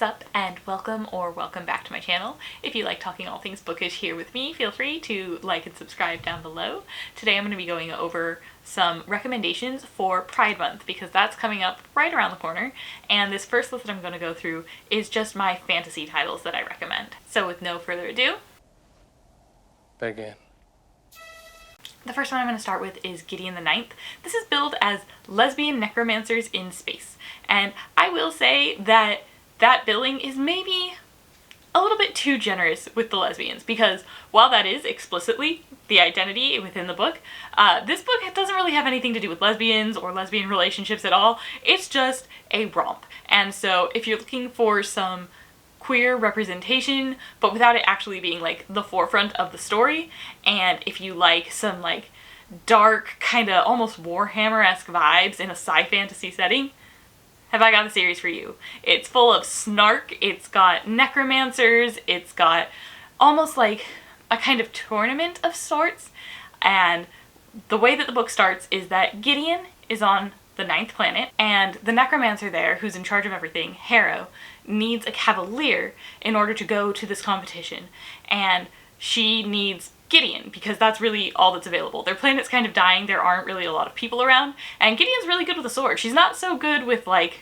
up, and welcome back to my channel. If you like talking all things bookish here with me, feel free to like and subscribe down below. Today I'm going to be going over some recommendations for Pride Month because that's coming up right around the corner, and this first list that I'm going to go through is just my fantasy titles that I recommend. So with no further ado, begin. The first one I'm going to start with is Gideon the Ninth. This is billed as lesbian necromancers in space, and I will say that that billing is maybe a little bit too generous with the lesbians, because while that is explicitly the identity within the book, this book doesn't really have anything to do with lesbians or lesbian relationships at all. It's just a romp. And so if you're looking for some queer representation, but without it actually being like the forefront of the story, and if you like some like dark kind of almost Warhammer-esque vibes in a sci-fantasy setting, have I got a series for you. It's full of snark, it's got necromancers, it's got almost like a kind of tournament of sorts, and the way that the book starts is that Gideon is on the 9th planet, and the necromancer there, who's in charge of everything, Harrow, needs a cavalier in order to go to this competition, and she needs Gideon because that's really all that's available. Their planet's kind of dying, there aren't really a lot of people around, and Gideon's really good with a sword. She's not so good with like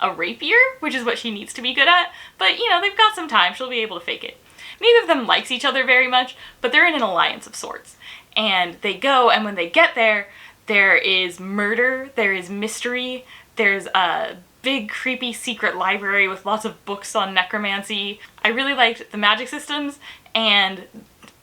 a rapier, which is what she needs to be good at, but you know, they've got some time, she'll be able to fake it. Neither of them likes each other very much, but they're in an alliance of sorts, and they go, and when they get there, there is murder, there is mystery, there's a big creepy secret library with lots of books on necromancy. I really liked the magic systems and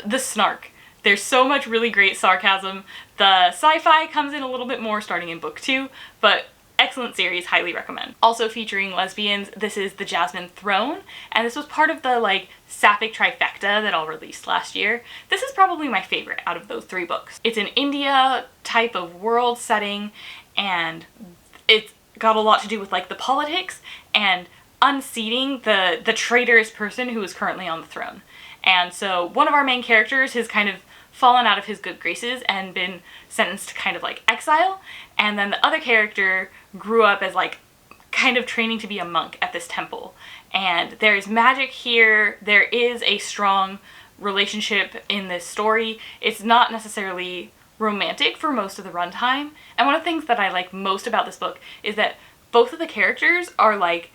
the snark. There's so much really great sarcasm. The sci-fi comes in a little bit more starting in book 2, but excellent series, highly recommend. Also featuring lesbians, this is The Jasmine Throne, and this was part of the like sapphic trifecta that all released last year. This is probably my favorite out of those 3 books. It's an India type of world setting, and it's got a lot to do with like the politics and unseating the traitorous person who is currently on the throne. And so one of our main characters has kind of fallen out of his good graces and been sentenced to kind of like exile, and then the other character grew up as like kind of training to be a monk at this temple. And there's magic here, there is a strong relationship in this story. It's not necessarily romantic for most of the runtime, and one of the things that I like most about this book is that both of the characters are like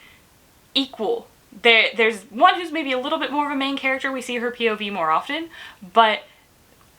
equal. There's one who's maybe a little bit more of a main character, we see her POV more often, but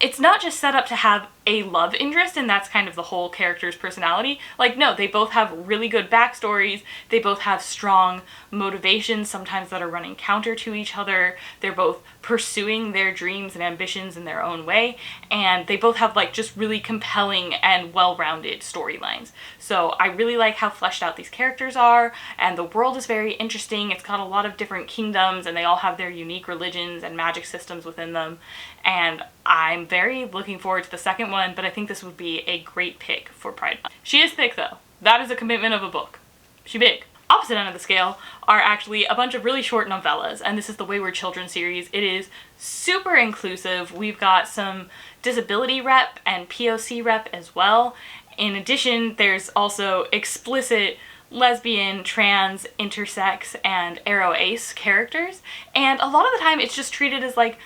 it's not just set up to have a love interest and that's kind of the whole character's personality. Like, no, they both have really good backstories, they both have strong motivations, sometimes that are running counter to each other, they're both pursuing their dreams and ambitions in their own way, and they both have like just really compelling and well-rounded storylines. So I really like how fleshed out these characters are, and the world is very interesting. It's got a lot of different kingdoms and they all have their unique religions and magic systems within them, and I'm very looking forward to the second one, but I think this would be a great pick for Pride Month. She is thick though. That is a commitment of a book. She big. Opposite end of the scale are actually a bunch of really short novellas, and this is the Wayward Children series. It is super inclusive. We've got some disability rep and POC rep as well. In addition, there's also explicit lesbian, trans, intersex, and aro ace characters, and a lot of the time it's just treated as like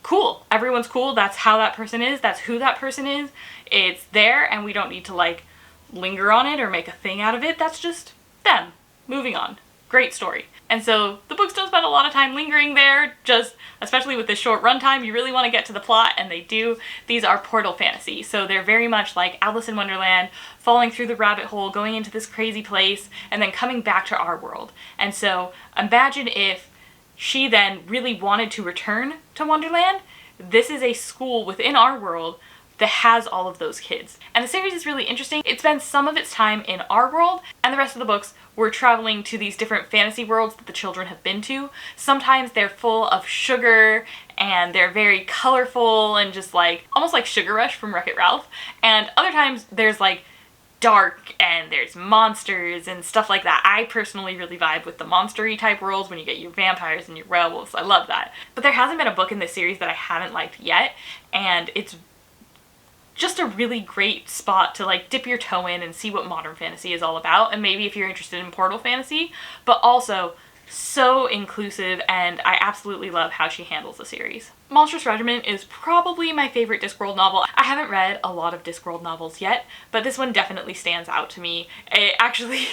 cool. Everyone's cool, that's how that person is, that's who that person is. It's there and we don't need to like linger on it or make a thing out of it. That's just them. Moving on. Great story. And so the books don't spend a lot of time lingering there, just especially with this short runtime, you really want to get to the plot, and they do. These are portal fantasy, so they're very much like Alice in Wonderland, falling through the rabbit hole, going into this crazy place, and then coming back to our world. And so imagine if she then really wanted to return to Wonderland. This is a school within our world that has all of those kids. And the series is really interesting. It spends some of its time in our world, and the rest of the books we're traveling to these different fantasy worlds that the children have been to. Sometimes they're full of sugar and they're very colorful and just like almost like Sugar Rush from Wreck-It Ralph, and other times there's like dark and there's monsters and stuff like that. I personally really vibe with the monster-y type worlds when you get your vampires and your werewolves. I love that. But there hasn't been a book in this series that I haven't liked yet, and it's just a really great spot to like dip your toe in and see what modern fantasy is all about, and maybe if you're interested in portal fantasy, but also so inclusive, and I absolutely love how she handles the series. Monstrous Regiment is probably my favorite Discworld novel. I haven't read a lot of Discworld novels yet, but this one definitely stands out to me. Actually,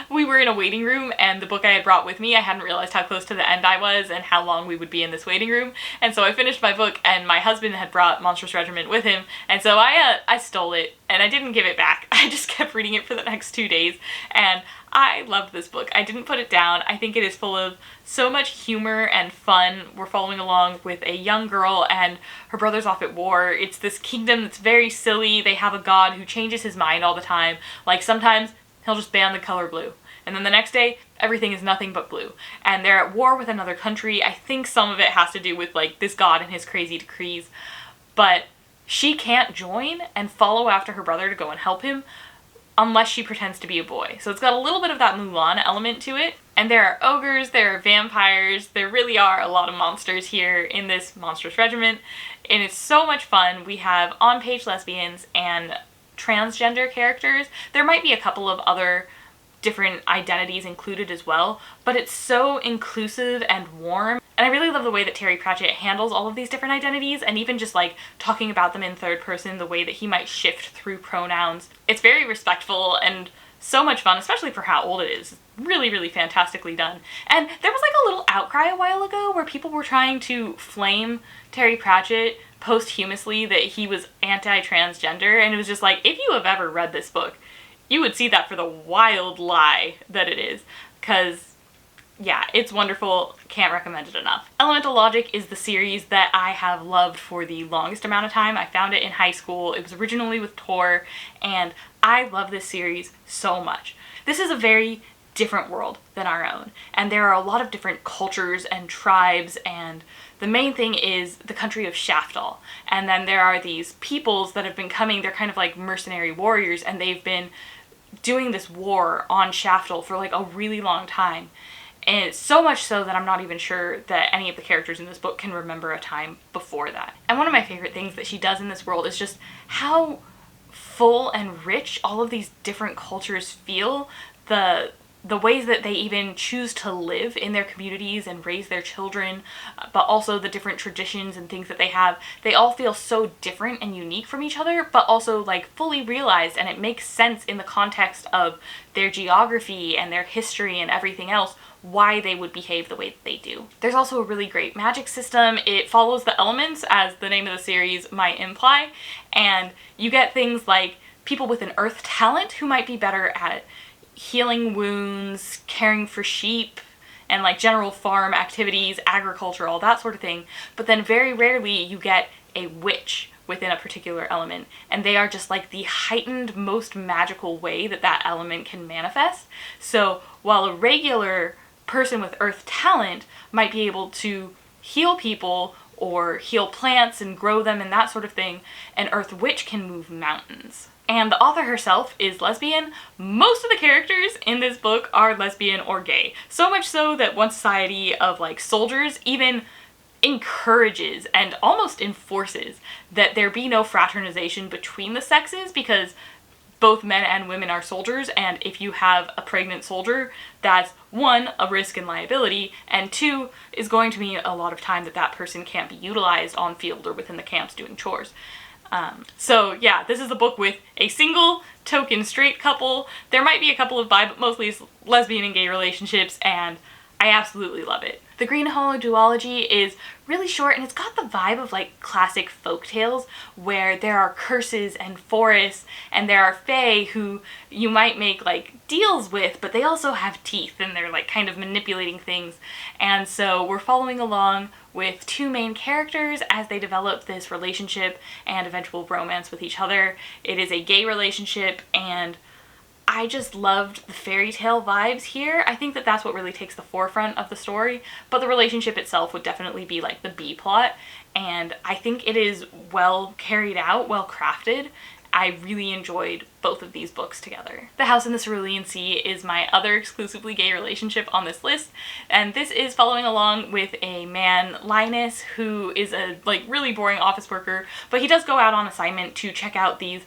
we were in a waiting room, and the book I had brought with me, I hadn't realized how close to the end I was and how long we would be in this waiting room, and so I finished my book, and my husband had brought Monstrous Regiment with him, and so I stole it, and I didn't give it back. I just kept reading it for the next 2 days, and I loved this book. I didn't put it down. I think it is full of so much humor and fun. We're following along with a young girl and her brother's off at war. It's this kingdom that's very silly. They have a god who changes his mind all the time. Like, sometimes he'll just ban the color blue, and then the next day everything is nothing but blue. And they're at war with another country. I think some of it has to do with like this god and his crazy decrees, but she can't join and follow after her brother to go and help him unless she pretends to be a boy. So it's got a little bit of that Mulan element to it. And there are ogres, there are vampires, there really are a lot of monsters here in this Monstrous Regiment. And it's so much fun. We have on-page lesbians and transgender characters. There might be a couple of other different identities included as well, but it's so inclusive and warm. And I really love the way that Terry Pratchett handles all of these different identities, and even just like talking about them in third person, the way that he might shift through pronouns. It's very respectful and so much fun, especially for how old it is. It's really, really fantastically done. And there was like a little outcry a while ago where people were trying to flame Terry Pratchett posthumously that he was anti-transgender, and it was just like, if you have ever read this book, you would see that for the wild lie that it is, because yeah, it's wonderful. Can't recommend it enough. Elemental Logic is the series that I have loved for the longest amount of time. I found it in high school. It was originally with Tor, and I love this series so much. This is a very different world than our own, and there are a lot of different cultures and tribes, and the main thing is the country of Shaftal. And then there are these peoples that have been coming, they're kind of like mercenary warriors, and they've been doing this war on Shaftal for like a really long time. And it's so much so that I'm not even sure that any of the characters in this book can remember a time before that. And one of my favorite things that she does in this world is just how full and rich all of these different cultures feel. The ways that they even choose to live in their communities and raise their children, but also the different traditions and things that they have. They all feel so different and unique from each other, but also like fully realized, and it makes sense in the context of their geography and their history and everything else, why they would behave the way that they do. There's also a really great magic system. It follows the elements, as the name of the series might imply, and you get things like people with an earth talent who might be better at healing wounds, caring for sheep, and like general farm activities, agriculture, all that sort of thing. But then very rarely you get a witch within a particular element, and they are just like the heightened, most magical way that that element can manifest. So while a regular person with earth talent might be able to heal people or heal plants and grow them and that sort of thing, an earth witch can move mountains. And the author herself is lesbian. Most of the characters in this book are lesbian or gay. So much so that one society of like soldiers even encourages and almost enforces that there be no fraternization between the sexes, because both men and women are soldiers, and if you have a pregnant soldier, that's one, a risk and liability, and two, is going to mean a lot of time that that person can't be utilized on field or within the camps doing chores. So yeah, this is a book with a single token straight couple. There might be a couple of bi, but mostly it's lesbian and gay relationships, and I absolutely love it. The Green Hollow duology is really short, and it's got the vibe of like classic folk tales where there are curses and forests, and there are fae who you might make like deals with, but they also have teeth and they're like kind of manipulating things. And so we're following along with two main characters as they develop this relationship and eventual romance with each other. It is a gay relationship, and I just loved the fairy tale vibes here. I think that that's what really takes the forefront of the story, but the relationship itself would definitely be like the B plot, and I think it is well carried out, well crafted. I really enjoyed both of these books together. The House in the Cerulean Sea is my other exclusively gay relationship on this list, and this is following along with a man, Linus, who is a like really boring office worker, but he does go out on assignment to check out these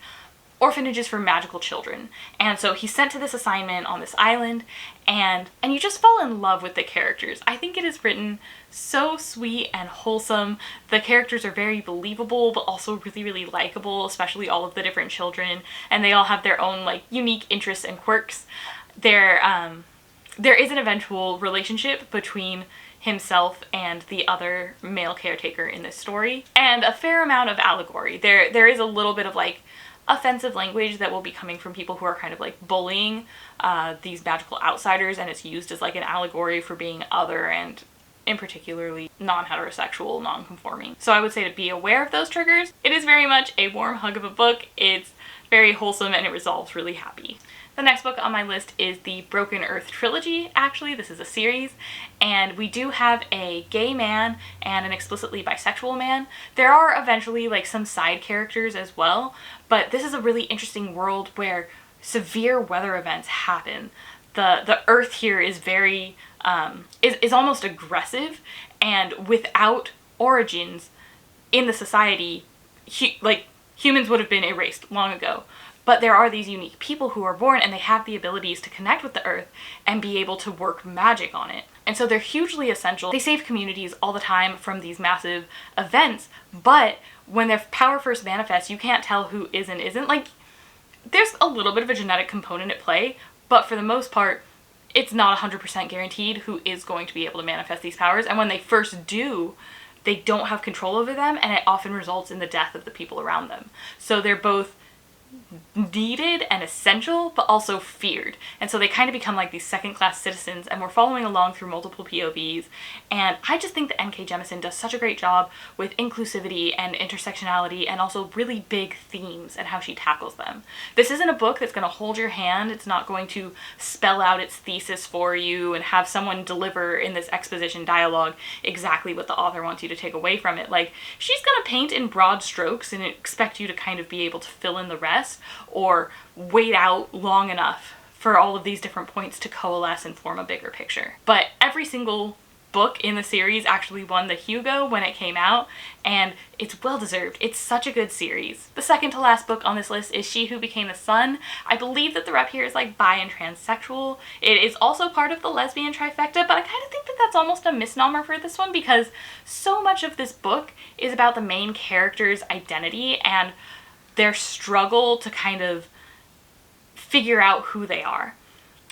orphanages for magical children. And so he's sent to this assignment on this island, and you just fall in love with the characters. I think it is written so sweet and wholesome. The characters are very believable, but also really, really likable, especially all of the different children, and they all have their own like unique interests and quirks. There is an eventual relationship between himself and the other male caretaker in this story, and a fair amount of allegory. There is a little bit of like offensive language that will be coming from people who are kind of like bullying these magical outsiders, and it's used as like an allegory for being other and in particularly non-heterosexual, non-conforming. So I would say to be aware of those triggers. It is very much a warm hug of a book. It's very wholesome and it resolves really happy. The next book on my list is the Broken Earth trilogy. Actually, this is a series, and we do have a gay man and an explicitly bisexual man. There are eventually like some side characters as well, but this is a really interesting world where severe weather events happen. The earth here is very is almost aggressive, and without origins in the society, humans would have been erased long ago. But there are these unique people who are born, and they have the abilities to connect with the earth and be able to work magic on it. And so they're hugely essential. They save communities all the time from these massive events, but when their power first manifests, you can't tell who is and isn't. Like, there's a little bit of a genetic component at play, but for the most part, it's not 100% guaranteed who is going to be able to manifest these powers. And when they first do, they don't have control over them, and it often results in the death of the people around them. So they're both needed and essential, but also feared. And so they kind of become like these second-class citizens, and we're following along through multiple POVs. And I just think that N.K. Jemisin does such a great job with inclusivity and intersectionality, and also really big themes and how she tackles them. This isn't a book that's going to hold your hand. It's not going to spell out its thesis for you and have someone deliver in this exposition dialogue exactly what the author wants you to take away from it. Like, she's going to paint in broad strokes and expect you to kind of be able to fill in the rest, or wait out long enough for all of these different points to coalesce and form a bigger picture. But every single book in the series actually won the Hugo when it came out, and it's well deserved. It's such a good series. The second to last book on this list is She Who Became the Sun. I believe that the rep here is like bi and transsexual. It is also part of the lesbian trifecta, but I kind of think that that's almost a misnomer for this one, because so much of this book is about the main character's identity and their struggle to kind of figure out who they are.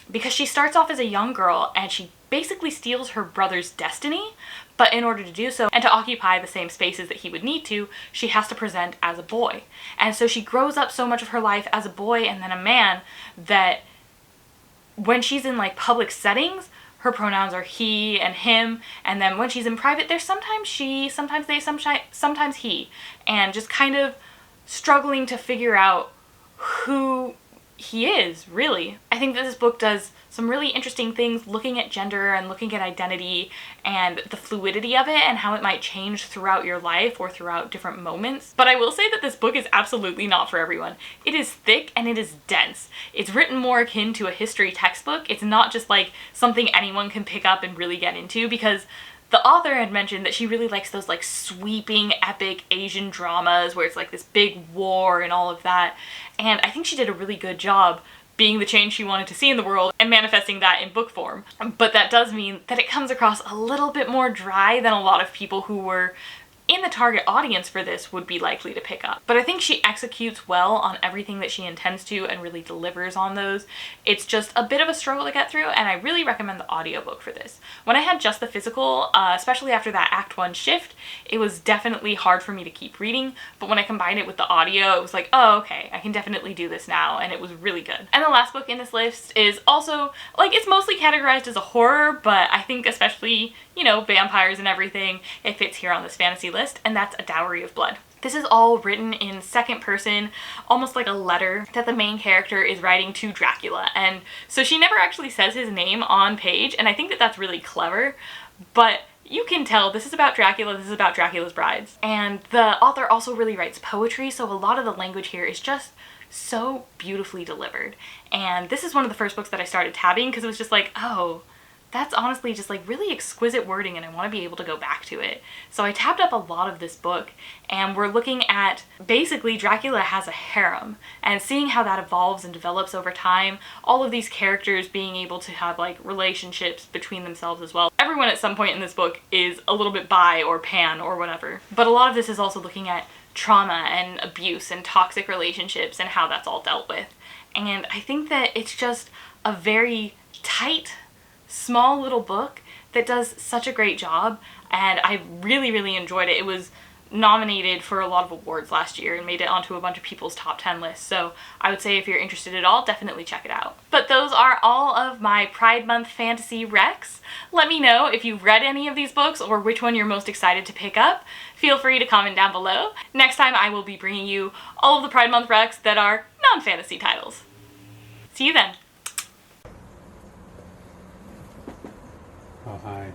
Because she starts off as a young girl, and she basically steals her brother's destiny, but in order to do so, and to occupy the same spaces that he would need to, she has to present as a boy. And so she grows up so much of her life as a boy and then a man, that when she's in like public settings, her pronouns are he and him, and then when she's in private, there's sometimes she, sometimes they, sometimes he, and just kind of struggling to figure out who he is, really. I think that this book does some really interesting things looking at gender and looking at identity and the fluidity of it and how it might change throughout your life or throughout different moments. But I will say that this book is absolutely not for everyone. It is thick and it is dense. It's written more akin to a history textbook. It's not just like something anyone can pick up and really get into, because the author had mentioned that she really likes those like sweeping, epic Asian dramas where it's like this big war and all of that. And I think she did a really good job being the change she wanted to see in the world and manifesting that in book form. But that does mean that it comes across a little bit more dry than a lot of people who were in the target audience for this would be likely to pick up. But I think she executes well on everything that she intends to and really delivers on those. It's just a bit of a struggle to get through, and I really recommend the audiobook for this. When I had just the physical, especially after that Act 1 shift, it was definitely hard for me to keep reading, but when I combined it with the audio, it was like, oh, okay, I can definitely do this now, and it was really good. And the last book in this list is also, like, it's mostly categorized as a horror, but I think especially, you know, vampires and everything, it fits here on this fantasy list, and that's A Dowry of Blood. This is all written in second person, almost like a letter that the main character is writing to Dracula. And so she never actually says his name on page, and I think that that's really clever, but you can tell this is about Dracula, this is about Dracula's brides. And the author also really writes poetry, so a lot of the language here is just so beautifully delivered. And this is one of the first books that I started tabbing because it was just like, oh, that's honestly just like really exquisite wording, and I want to be able to go back to it. So I tapped up a lot of this book, and we're looking at basically Dracula has a harem, and seeing how that evolves and develops over time, all of these characters being able to have like relationships between themselves as well. Everyone at some point in this book is a little bit bi or pan or whatever, but a lot of this is also looking at trauma and abuse and toxic relationships and how that's all dealt with. And I think that it's just a very tight, small little book that does such a great job, and I really, really enjoyed it. It was nominated for a lot of awards last year and made it onto a bunch of people's top 10 lists, so I would say if you're interested at all, definitely check it out. But those are all of my Pride Month fantasy recs. Let me know if you've read any of these books or which one you're most excited to pick up. Feel free to comment down below. Next time I will be bringing you all of the Pride Month recs that are non-fantasy titles. See you then. Oh, hi.